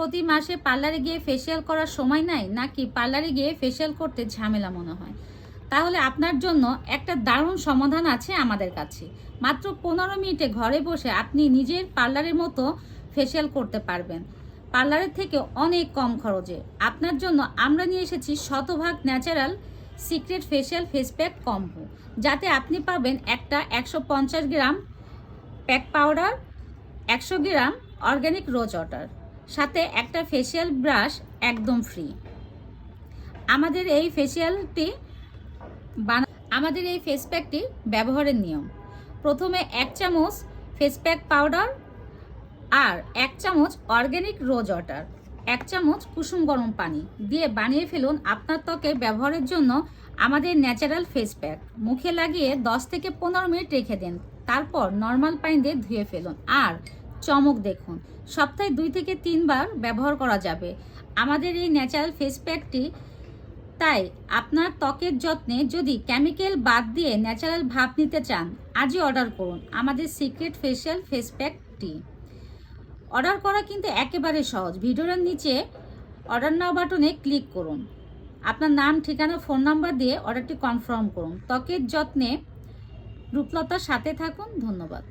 প্রতি মাসে পার্লারে গিয়ে ফেসিয়াল করার সময় নাই, নাকি পার্লারে গিয়ে ফেসিয়াল করতে ঝামেলা মনে হয়? তাহলে আপনার জন্য একটা দারুণ সমাধান আছে আমাদের কাছে। মাত্র 15 মিনিটে ঘরে বসে আপনি নিজের পার্লারের মতো ফেসিয়াল করতে পারবেন, পার্লারের থেকে অনেক কম খরচে। আপনার জন্য আমরা নিয়ে এসেছি শতভাগ natural secret facial face pack combo, যাতে আপনি পাবেন একটা 150 গ্রাম প্যাক পাউডার, 100 গ্রাম অর্গ্যানিক রোজ ওয়াটার, সাথে একটা ফেসিয়াল ব্রাশ একদম ফ্রি। আমাদের এই ফেস প্যাকটি ব্যবহারের নিয়ম: প্রথমে 1 চামচ ফেস প্যাক পাউডার আর 1 চামচ অর্গ্যানিক রোজ ওয়াটার, 1 চামচ কুসুম গরম পানি দিয়ে বানিয়ে ফেলুন আপনার ত্বকে ব্যবহারের জন্য আমাদের ন্যাচারাল ফেস প্যাক। মুখে লাগিয়ে 10 থেকে 15 মিনিট রেখে দিন, তারপর নর্মাল পানি দিয়ে ধুয়ে ফেলুন। আর চমক দেখুন, সপ্তাহে 2 থেকে 3 বার ব্যবহার করা যাবে আমাদের এই ন্যাচারাল ফেস প্যাকটি। তাই আপনার ত্বকের যত্নে যদি কেমিক্যাল বাদ দিয়ে ন্যাচারাল ভাব নিতে চান, আজই অর্ডার করুন আমাদের সিক্রেট ফেসিয়াল ফেস প্যাকটি। অর্ডার করা কিন্তু একেবারে সহজ। ভিডিওর নিচে অর্ডার নাও বাটনে ক্লিক করুন, আপনার নাম, ঠিকানা, ফোন নাম্বার দিয়ে অর্ডারটি কনফার্ম করুন। ত্বকের যত্নে রূপলতার সাথে থাকুন। ধন্যবাদ।